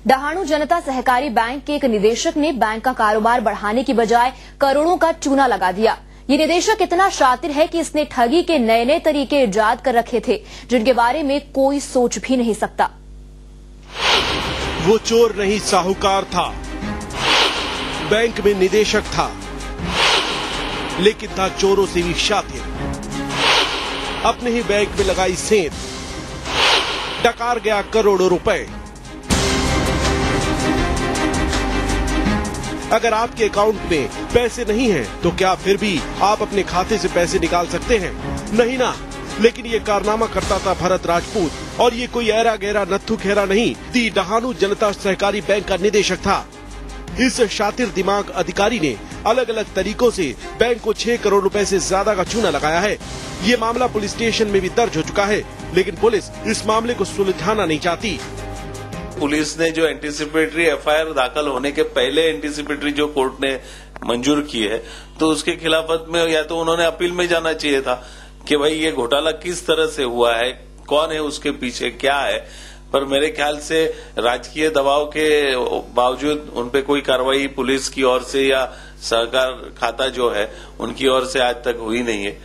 डहाणू जनता सहकारी बैंक के एक निदेशक ने बैंक का कारोबार बढ़ाने की बजाय करोड़ों का चूना लगा दिया। ये निदेशक इतना शातिर है कि इसने ठगी के नए नए तरीके इजाद कर रखे थे जिनके बारे में कोई सोच भी नहीं सकता। वो चोर नहीं साहूकार था, बैंक में निदेशक था, लेकिन था चोरों से भी शातिर। अपने ही बैंक में लगाई सेंध, डकार गया करोड़ों रुपए। अगर आपके अकाउंट में पैसे नहीं हैं, तो क्या फिर भी आप अपने खाते से पैसे निकाल सकते हैं? नहीं ना। लेकिन ये कारनामा करता था भरत राजपूत, और ये कोई ऐरा गहरा नत्थु खेरा नहीं, दी डहाणू जनता सहकारी बैंक का निदेशक था। इस शातिर दिमाग अधिकारी ने अलग अलग तरीकों से बैंक को 6 करोड़ रुपए से ज्यादा का चूना लगाया है। ये मामला पुलिस स्टेशन में भी दर्ज हो चुका है, लेकिन पुलिस इस मामले को सुलझाना नहीं चाहती। पुलिस ने जो एंटीसिपेटरी एफआईआर दाखिल होने के पहले एंटीसिपेटरी जो कोर्ट ने मंजूर की है, तो उसके खिलाफत में या तो उन्होंने अपील में जाना चाहिए था कि भाई ये घोटाला किस तरह से हुआ है, कौन है उसके पीछे, क्या है। पर मेरे ख्याल से राजकीय दबाव के बावजूद उनपे कोई कार्रवाई पुलिस की ओर से या सहकार खाता जो है उनकी ओर से आज तक हुई नहीं है।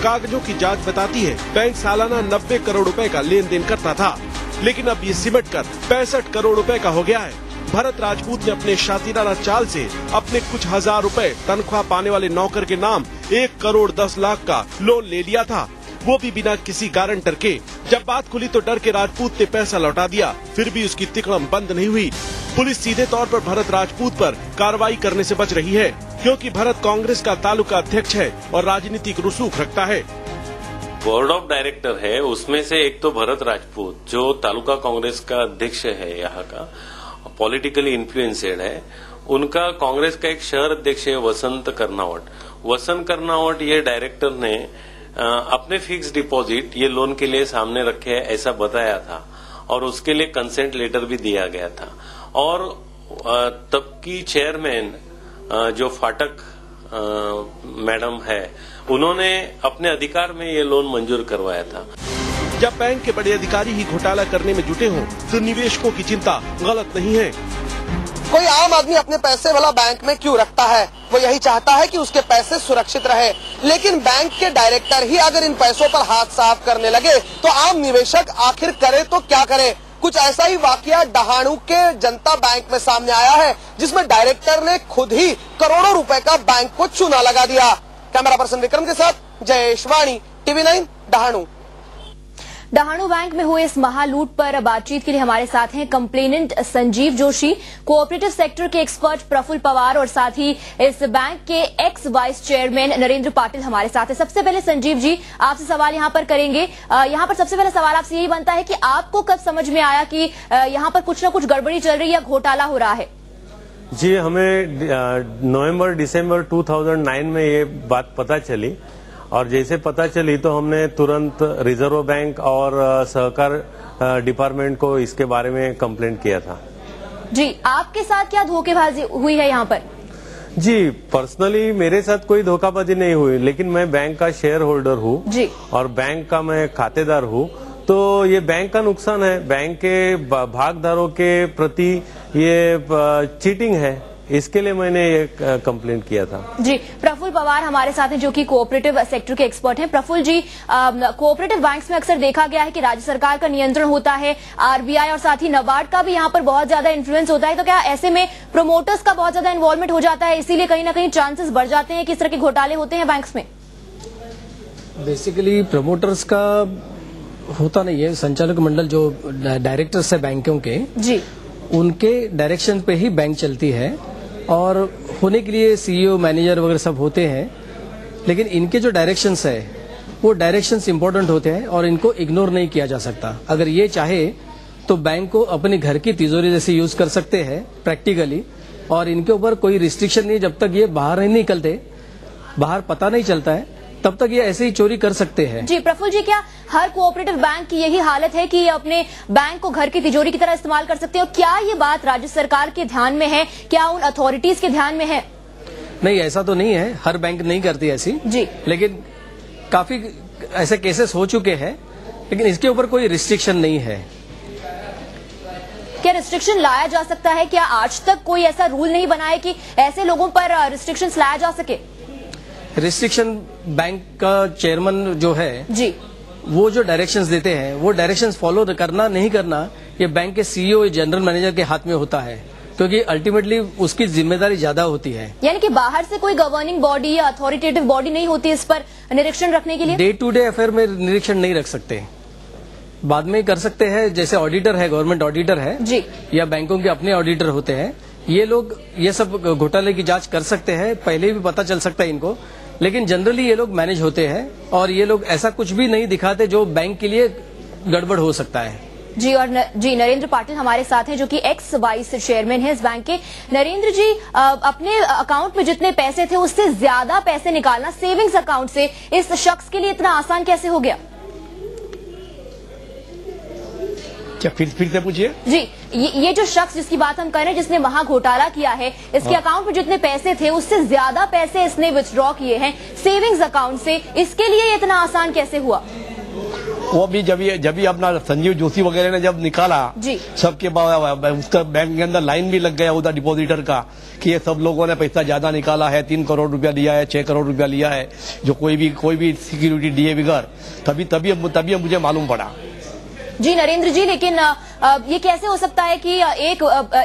कागजों की जांच बताती है बैंक सालाना 90 करोड़ रुपए का लेन देन करता था, लेकिन अब ये सिमट कर 65 करोड़ रुपए का हो गया है। भरत राजपूत ने अपने शातिराना चाल से अपने कुछ हजार रुपए तनख्वाह पाने वाले नौकर के नाम 1 करोड़ 10 लाख का लोन ले लिया था, वो भी बिना किसी गारंटर के। जब बात खुली तो डर के राजपूत ने पैसा लौटा दिया, फिर भी उसकी तिकड़म बंद नहीं हुई। पुलिस सीधे तौर पर भरत राजपूत पर कार्रवाई करने से बच रही है, क्योंकि भरत कांग्रेस का तालुका अध्यक्ष है और राजनीतिक रसूख रखता है। बोर्ड ऑफ डायरेक्टर है, उसमें से एक तो भरत राजपूत जो तालुका कांग्रेस का अध्यक्ष है, यहाँ का पॉलिटिकली इन्फ्लुएंसेड है। उनका कांग्रेस का एक शहर अध्यक्ष है वसंत कर्नावट। वसंत कर्नावट ये डायरेक्टर ने अपने फिक्स डिपॉजिट ये लोन के लिए सामने रखे हैं ऐसा बताया था, और उसके लिए कंसेंट लेटर भी दिया गया था। और तब की चेयरमैन जो फाटक मैडम है, उन्होंने अपने अधिकार में ये लोन मंजूर करवाया था। जब बैंक के बड़े अधिकारी ही घोटाला करने में जुटे हों, तो निवेशकों की चिंता गलत नहीं है। कोई आम आदमी अपने पैसे वाला बैंक में क्यों रखता है? वो यही चाहता है कि उसके पैसे सुरक्षित रहे। लेकिन बैंक के डायरेक्टर ही अगर इन पैसों पर हाथ साफ करने लगे, तो आम निवेशक आखिर करे तो क्या करे? कुछ ऐसा ही वाकया डहाणू के जनता बैंक में सामने आया है, जिसमें डायरेक्टर ने खुद ही करोड़ों रुपए का बैंक को चूना लगा दिया। कैमरा पर्सन विक्रम के साथ जयेश वाणी, TV9 डहाणू। डहाणू बैंक में हुए इस महालूट पर बातचीत के लिए हमारे साथ हैं complainant Sanjeev Joshi, cooperative sector के एक्सपर्ट प्रफुल्ल पवार और साथ ही इस बैंक के x vice chairman Narendra Patil हमारे साथ हैं। सबसे पहले संजीव जी, आपसे सवाल यहां पर करेंगे। यहां पर सबसे पहले सवाल आपसे यही बनता है कि आपको कब समझ में आया कि यहां पर कुछ न कुछ गड़बड़ी चल रही है या घोटाला हो रहा है? जी, हमें नवंबर दिसंबर 2009 में ये बात पता चली, और जैसे पता चली तो हमने तुरंत रिजर्व बैंक और सहकार डिपार्टमेंट को इसके बारे में कंप्लेंट किया था। जी, आपके साथ क्या धोखेबाजी हुई है यहाँ पर? जी, पर्सनली मेरे साथ कोई धोखाबाजी नहीं हुई, लेकिन मैं बैंक का शेयर होल्डर हूँ जी, और बैंक का मैं खातेदार हूँ। तो ये बैंक का नुकसान है, बैंक के भागधारकों के प्रति ये चीटिंग है, इसके लिए मैंने ये कंप्लेंट किया था। जी, प्रफुल्ल पवार हमारे साथ हैं जो कि कोऑपरेटिव सेक्टर के एक्सपर्ट हैं। प्रफुल्ल जी, कोऑपरेटिव बैंक्स में अक्सर देखा गया है कि राज्य सरकार का नियंत्रण होता है, आरबीआई और साथ ही नाबार्ड का भी यहाँ पर बहुत ज्यादा इन्फ्लुएंस होता है, तो क्या ऐसे में प्रोमोटर्स का बहुत ज्यादा इन्वॉल्वमेंट हो जाता है, इसीलिए कहीं ना कहीं चांसेस बढ़ जाते हैं कि इस तरह के घोटाले होते हैं बैंक्स में? बेसिकली प्रमोटर्स का होता नहीं है, संचालक मंडल जो डायरेक्टर्स है बैंकों के जी, उनके डायरेक्शन पे ही बैंक चलती है, और होने के लिए सीईओ मैनेजर वगैरह सब होते हैं। लेकिन इनके जो डायरेक्शंस है वो डायरेक्शंस इंपॉर्टेंट होते हैं और इनको इग्नोर नहीं किया जा सकता। अगर ये चाहे तो बैंक को अपने घर की तिजोरी जैसे यूज कर सकते हैं प्रैक्टिकली, और इनके ऊपर कोई रिस्ट्रिक्शन नहीं। जब तक ये बाहर नहीं निकलते, बाहर पता नहीं चलता है, तब तक ये ऐसे ही चोरी कर सकते हैं। जी प्रफुल्ल जी, क्या हर कोऑपरेटिव बैंक की यही हालत है कि ये अपने बैंक को घर की तिजोरी की तरह इस्तेमाल कर सकते हैं? और क्या ये बात राज्य सरकार के ध्यान में है, क्या उन अथॉरिटीज के ध्यान में है? नहीं, ऐसा तो नहीं है, हर बैंक नहीं करती ऐसी जी, लेकिन काफी ऐसे केसेस हो चुके हैं, लेकिन इसके ऊपर कोई रिस्ट्रिक्शन नहीं है। क्या रिस्ट्रिक्शन लाया जा सकता है? क्या आज तक कोई ऐसा रूल नहीं बना है कि ऐसे लोगों पर रिस्ट्रिक्शंस लाया जा सके? रिस्ट्रिक्शन बैंक का चेयरमैन जो है जी, वो जो डायरेक्शंस देते हैं वो डायरेक्शंस फॉलो करना नहीं करना ये बैंक के सीईओ जनरल मैनेजर के हाथ में होता है, क्योंकि अल्टीमेटली उसकी जिम्मेदारी ज्यादा होती है। यानी कि बाहर से कोई गवर्निंग बॉडी या अथॉरिटेटिव बॉडी नहीं होती इस पर निरीक्षण रखने के लिए? डे टू डे अफेयर में निरीक्षण नहीं रख सकते, बाद में कर सकते हैं। जैसे ऑडिटर है, गवर्नमेंट ऑडिटर है जी, या बैंकों के अपने ऑडिटर होते हैं, ये लोग ये सब घोटाले की जांच कर सकते हैं, पहले भी पता चल सकता है इनको, लेकिन जनरली ये लोग मैनेज होते हैं और ये लोग ऐसा कुछ भी नहीं दिखाते जो बैंक के लिए गड़बड़ हो सकता है। जी, और जी नरेंद्र पाटिल हमारे साथ हैं जो कि एक्स वाइस चेयरमैन है इस बैंक के। नरेंद्र जी, अपने अकाउंट में जितने पैसे थे उससे ज्यादा पैसे निकालना सेविंग्स अकाउंट से इस शख्स के लिए इतना आसान कैसे हो गया? क्या फिर से पूछिए जी, ये जो शख्स जिसकी बात हम कर रहे हैं जिसने वहां घोटाला किया है, इसके अकाउंट में जितने पैसे थे उससे ज्यादा पैसे इसने विथड्रॉ किए हैं सेविंग्स अकाउंट से, इसके लिए इतना आसान कैसे हुआ? वो भी जब भी अपना संजीव जोशी वगैरह ने जब निकाला जी, सबके उसका बैंक के अंदर लाइन भी लग गया उधर डिपॉजिटर का कि ये सब लोगों ने पैसा ज्यादा निकाला है, 3 करोड़ रुपया लिया है, 6 करोड़ रुपया लिया है, जो कोई भी सिक्योरिटी दिए बगैर, तभी मुझे मालूम पड़ा। जी नरेंद्र जी, लेकिन ये कैसे हो सकता है कि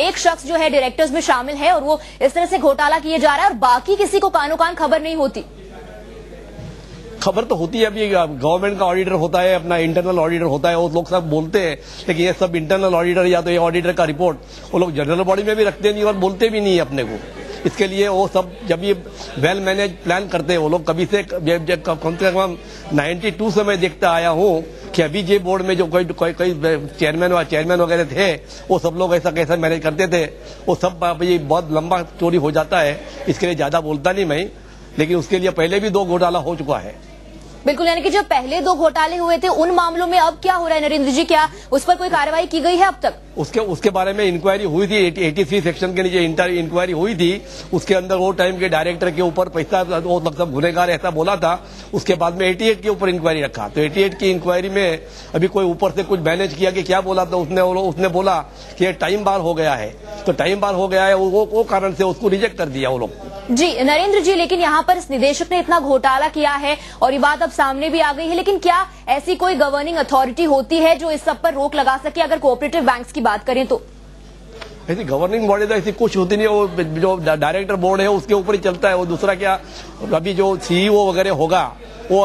एक शख्स जो है डायरेक्टर्स में शामिल है और वो इस तरह से घोटाला किए जा रहा है और बाकी किसी को कानो कान खबर नहीं होती? खबर तो होती है, अभी गवर्नमेंट का ऑडिटर होता है, अपना इंटरनल ऑडिटर होता है, वो लोग सब बोलते हैं, लेकिन ये सब इंटरनल ऑडिटर या तो ये ऑडिटर का रिपोर्ट वो लोग जनरल बॉडी में भी रखते नहीं और बोलते भी नहीं है अपने को। इसके लिए वो सब जब ये वेल मैनेज प्लान करते हैं वो लोग, कभी से कम से कम 92 से मैं देखता आया हूँ कि अभी जे बोर्ड में जो कोई चेयरमैन वगैरह थे वो सब लोग ऐसा कैसा मैनेज करते थे, वो सब ये बहुत लंबा स्टोरी हो जाता है, इसके लिए ज्यादा बोलता नहीं मैं, लेकिन उसके लिए पहले भी 2 घोटाला हो चुका है। बिल्कुल, यानी कि जब पहले 2 घोटाले हुए थे उन मामलों में अब क्या हो रहा है नरेंद्र जी? क्या उस पर कोई कार्रवाई की गई है अब तक? उसके बारे में इंक्वायरी हुई थी, 83 सेक्शन के नीचे इंक्वायरी हुई थी, उसके अंदर वो टाइम के डायरेक्टर के ऊपर पैसा वो मतलब गुनहगार ऐसा बोला था, उसके बाद में 88 के ऊपर इंक्वायरी रखा, तो 88 की इंक्वायरी में अभी कोई ऊपर से कुछ मैनेज किया कि क्या बोला, तो उसने बोला कि ये टाइम बार हो गया है, तो टाइम बार हो गया है वो कारण से उसको रिजेक्ट कर दिया वो लोग। जी नरेंद्र जी, लेकिन यहाँ पर इस निदेशक ने इतना घोटाला किया है और ये बात अब सामने भी आ गई है, लेकिन क्या ऐसी कोई गवर्निंग अथॉरिटी होती है जो इस सब पर रोक लगा सके? अगर कोऑपरेटिव बैंक्स की बात करें तो ऐसी गवर्निंग बॉडी तो ऐसी कुछ होती नहीं, वो जो डायरेक्टर बोर्ड है उसके ऊपर ही चलता है। वो दूसरा क्या, अभी जो सीईओ वगैरह होगा वो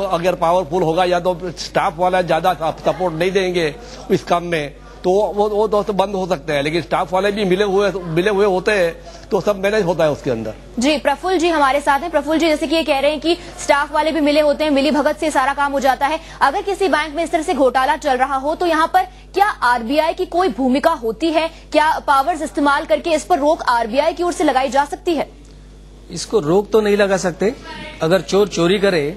अगर पावरफुल होगा या तो स्टाफ वाला ज्यादा सपोर्ट नहीं देंगे इस काम में तो वो दोस्त बंद हो सकते हैं, लेकिन स्टाफ वाले भी मिले हुए होते हैं तो सब मैनेज होता है उसके अंदर। जी प्रफुल्ल जी हमारे साथ हैं। प्रफुल्ल जी, जैसे कि ये कह रहे हैं कि स्टाफ वाले भी मिले होते हैं, मिली भगत से सारा काम हो जाता है। अगर किसी बैंक में इस तरह से घोटाला चल रहा हो तो यहाँ पर क्या आरबीआई की कोई भूमिका होती है? क्या पावर्स इस्तेमाल करके इस पर रोक आरबीआई की ओर से लगाई जा सकती है? इसको रोक तो नहीं लगा सकते, अगर चोर चोरी करे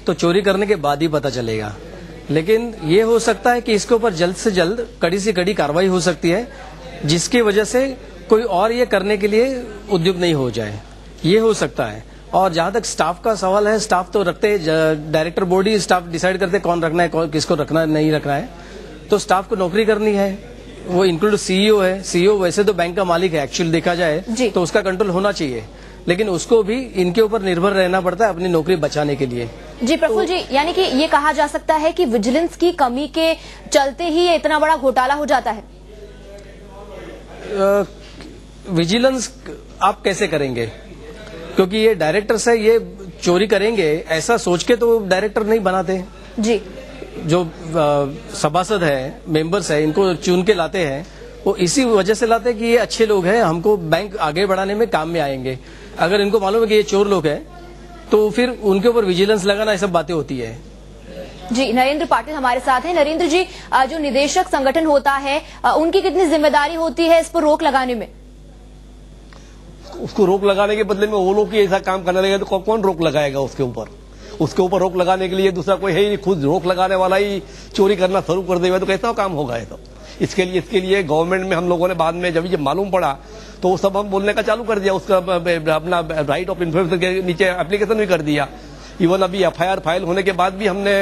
तो चोरी करने के बाद ही पता चलेगा, लेकिन ये हो सकता है कि इसके ऊपर जल्द से जल्द कड़ी से कड़ी कार्रवाई हो सकती है जिसकी वजह से कोई और ये करने के लिए उद्योग नहीं हो जाए, ये हो सकता है। और जहां तक स्टाफ का सवाल है, स्टाफ तो रखते डायरेक्टर बोर्ड ही स्टाफ डिसाइड करते कौन रखना है किसको रखना नहीं रखना है, तो स्टाफ को नौकरी करनी है, वो इंक्लूड सीईओ है। सीईओ वैसे तो बैंक का मालिक है, एक्चुअली देखा जाए तो उसका कंट्रोल होना चाहिए, लेकिन उसको भी इनके ऊपर निर्भर रहना पड़ता है अपनी नौकरी बचाने के लिए। जी प्रफुल्ल जी, यानी कि ये कहा जा सकता है कि विजिलेंस की कमी के चलते ही ये इतना बड़ा घोटाला हो जाता है। विजिलेंस आप कैसे करेंगे, क्योंकि ये डायरेक्टर्स है, ये चोरी करेंगे ऐसा सोच के तो डायरेक्टर नहीं बनाते जी। जो सभासद है, मेंबर्स है, इनको चुन के लाते हैं, वो इसी वजह से लाते हैं कि ये अच्छे लोग हैं, हमको बैंक आगे बढ़ाने में काम में आएंगे। अगर इनको मालूम है कि ये चोर लोग हैं तो फिर उनके ऊपर विजिलेंस लगाना, ये सब बातें होती है। जी नरेंद्र पाटिल हमारे साथ हैं। नरेंद्र जी, जो निदेशक संगठन होता है उनकी कितनी जिम्मेदारी होती है इस पर रोक लगाने में? उसको रोक लगाने के बदले में वो लोग ही ऐसा काम करने लगे तो कौन रोक लगाएगा उसके ऊपर रोक लगाने के लिए दूसरा कोई है ही नहीं, खुद रोक लगाने वाला ही चोरी करना शुरू कर देगा तो कैसा काम होगा ये तो। इसके लिए गवर्नमेंट में हम लोगों ने बाद में जब मालूम पड़ा तो वो सब हम बोलने का चालू कर दिया, उसका अपना राइट ऑफ इन्फॉर्मेशन के नीचे एप्लीकेशन भी कर दिया इवन अभी एफआईआर फाइल होने के बाद भी हमने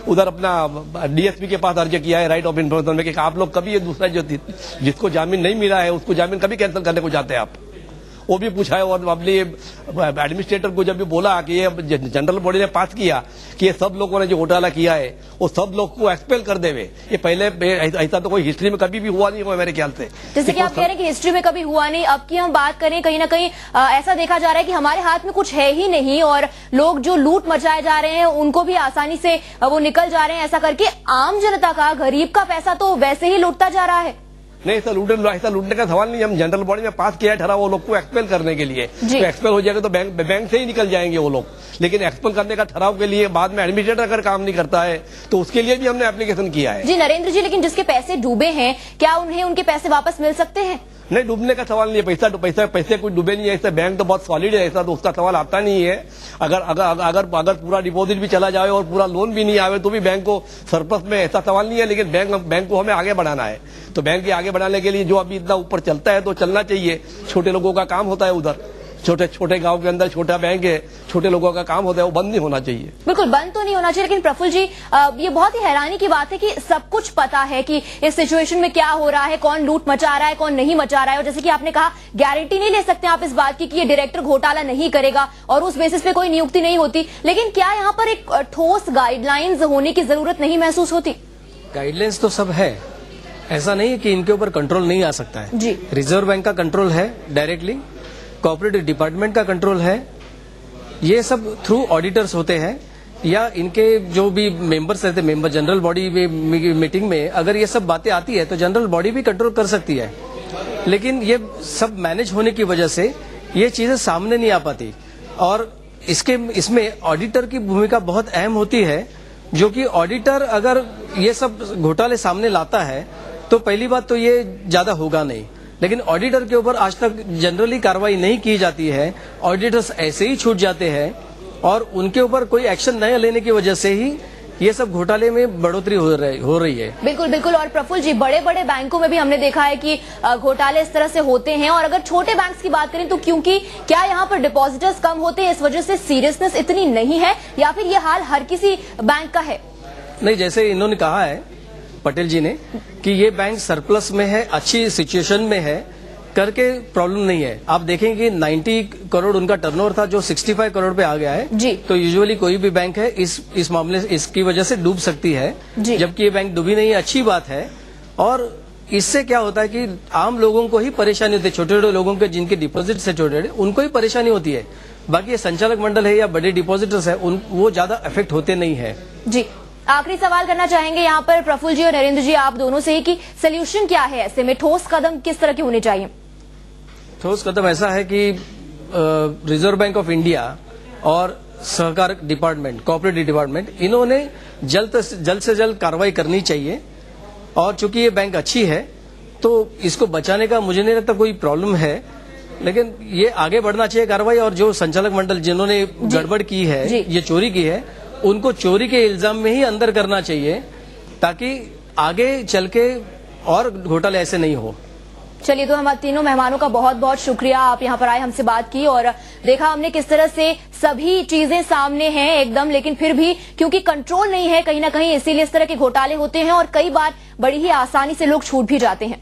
उधर अपना डीएसपी के पास अर्ज किया है राइट ऑफ इन्फॉर्मेशन में कि आप लोग कभी ये दूसरा जो जिसको जामीन नहीं मिला है उसको जामीन कभी कैंसिल करने को जाते हैं आप। वो भी पूछा है और अपने एडमिनिस्ट्रेटर को जब भी बोला कि ये जनरल बॉडी ने पास किया कि ये सब लोगों ने जो घोटाला किया है वो सब लोग को एक्सपेल कर देवे, ये पहले ऐसा तो कोई हिस्ट्री में कभी भी हुआ नहीं हुआ मेरे ख्याल से। जैसे कि आप कह रहे हैं कि हिस्ट्री में कभी हुआ नहीं, अब की हम बात करें कहीं ना कहीं ऐसा देखा जा रहा है कि हमारे हाथ में कुछ है ही नहीं और लोग जो लूट मचाए जा रहे हैं उनको भी आसानी से वो निकल जा रहे हैं, ऐसा करके आम जनता का, गरीब का पैसा तो वैसे ही लूटता जा रहा है। नहीं, ऐसा लूटने का सवाल नहीं, हम जनरल बॉडी में पास किया है ठहरा वो लोग को एक्सपेल करने के लिए, तो एक्सपेल हो जाएगा तो बैंक से ही निकल जाएंगे वो लोग, लेकिन एक्सपेल करने का ठहराव के लिए बाद में एडमिनिस्ट्रेटर अगर काम नहीं करता है तो उसके लिए भी हमने एप्लीकेशन किया है। जी नरेंद्र जी, लेकिन जिसके पैसे डूबे हैं क्या उन्हें उनके पैसे वापस मिल सकते हैं? नहीं, डूबने का सवाल नहीं है, पैसे कुछ डूबे नहीं है, इससे बैंक तो बहुत सॉलिड है, ऐसा तो उसका सवाल आता नहीं है। अगर पूरा डिपॉजिट भी चला जाए और पूरा लोन भी नहीं आवे तो भी बैंक को सरप्लस में, ऐसा सवाल नहीं है, लेकिन बैंक को हमें आगे बढ़ाना है, तो बैंक के आगे बढ़ाने के लिए जो अभी इतना ऊपर चलता है तो चलना चाहिए। छोटे लोगों का काम होता है, उधर छोटे गांव के अंदर छोटा बैंक है, छोटे लोगों का काम होता है, वो बंद नहीं होना चाहिए। बिल्कुल बंद तो नहीं होना चाहिए, लेकिन प्रफुल्ल जी ये बहुत ही हैरानी की बात है कि सब कुछ पता है कि इस सिचुएशन में क्या हो रहा है, कौन लूट मचा रहा है, कौन नहीं मचा रहा है, और जैसे कि आपने कहा गारंटी नहीं ले सकते आप इस बात की कि ये डायरेक्टर घोटाला नहीं करेगा और उस बेसिस पे कोई नियुक्ति नहीं होती, लेकिन क्या यहाँ पर एक ठोस गाइडलाइंस होने की जरूरत नहीं महसूस होती? गाइडलाइंस तो सब है, ऐसा नहीं है कि इनके ऊपर कंट्रोल नहीं आ सकता है जी। रिजर्व बैंक का कंट्रोल है डायरेक्टली, कोऑपरेटिव डिपार्टमेंट का कंट्रोल है, ये सब थ्रू ऑडिटर्स होते हैं या इनके जो भी मेंबर्स रहते, मेंबर जनरल बॉडी मीटिंग में अगर ये सब बातें आती है तो जनरल बॉडी भी कंट्रोल कर सकती है, लेकिन ये सब मैनेज होने की वजह से ये चीजें सामने नहीं आ पाती और इसमें ऑडिटर की भूमिका बहुत अहम होती है, जो कि ऑडिटर अगर ये सब घोटाले सामने लाता है तो पहली बात तो ये ज्यादा होगा नहीं, लेकिन ऑडिटर के ऊपर आज तक जनरली कार्रवाई नहीं की जाती है, ऑडिटर्स ऐसे ही छूट जाते हैं और उनके ऊपर कोई एक्शन न लेने की वजह से ही ये सब घोटाले में बढ़ोतरी हो रही है। बिल्कुल बिल्कुल। और प्रफुल्ल जी, बड़े बड़े बैंकों में भी हमने देखा है कि घोटाले इस तरह से होते हैं, और अगर छोटे बैंक्स की बात करें तो क्योंकि क्या यहाँ पर डिपॉजिटर्स कम होते हैं इस वजह से सीरियसनेस इतनी नहीं है, या फिर ये हाल हर किसी बैंक का है? नहीं, जैसे इन्होंने कहा है पटेल जी ने कि ये बैंक सरप्लस में है, अच्छी सिचुएशन में है करके प्रॉब्लम नहीं है। आप देखेंगे 90 करोड़ उनका टर्नओवर था जो 65 करोड़ पे आ गया है जी। तो यूजुअली कोई भी बैंक है इस मामले से इसकी वजह से डूब सकती है, जबकि ये बैंक डूबी नहीं है, अच्छी बात है। और इससे क्या होता है कि आम लोगों को ही परेशानी होती है, छोटे छोटे लोगों के जिनके डिपॉजिट से छोटे उनको ही परेशानी होती है, बाकी ये संचालक मंडल है या बड़े डिपॉजिटर्स है वो ज्यादा इफेक्ट होते नहीं है। जी, आखिरी सवाल करना चाहेंगे यहाँ पर प्रफुल्ल जी और नरेंद्र जी आप दोनों से ही कि सोल्यूशन क्या है, ऐसे में ठोस कदम किस तरह के होने चाहिए? ठोस कदम ऐसा है कि रिजर्व बैंक ऑफ इंडिया और सहकार डिपार्टमेंट, कोऑपरेटिव डिपार्टमेंट, इन्होंने जल्द से जल्द कार्रवाई करनी चाहिए, और चूंकि ये बैंक अच्छी है तो इसको बचाने का मुझे नहीं लगता कोई प्रॉब्लम है, लेकिन ये आगे बढ़ना चाहिए कार्रवाई। और जो संचालक मंडल जिन्होंने गड़बड़ की है, ये चोरी की है, उनको चोरी के इल्जाम में ही अंदर करना चाहिए ताकि आगे चल के और घोटाले ऐसे नहीं हो। चलिए, तो हमारे तीनों मेहमानों का बहुत बहुत शुक्रिया, आप यहाँ पर आए, हमसे बात की और देखा हमने किस तरह से सभी चीजें सामने हैं एकदम, लेकिन फिर भी क्योंकि कंट्रोल नहीं है कहीं ना कहीं, इसीलिए इस तरह के घोटाले होते हैं और कई बार बड़ी ही आसानी से लोग छूट भी जाते हैं।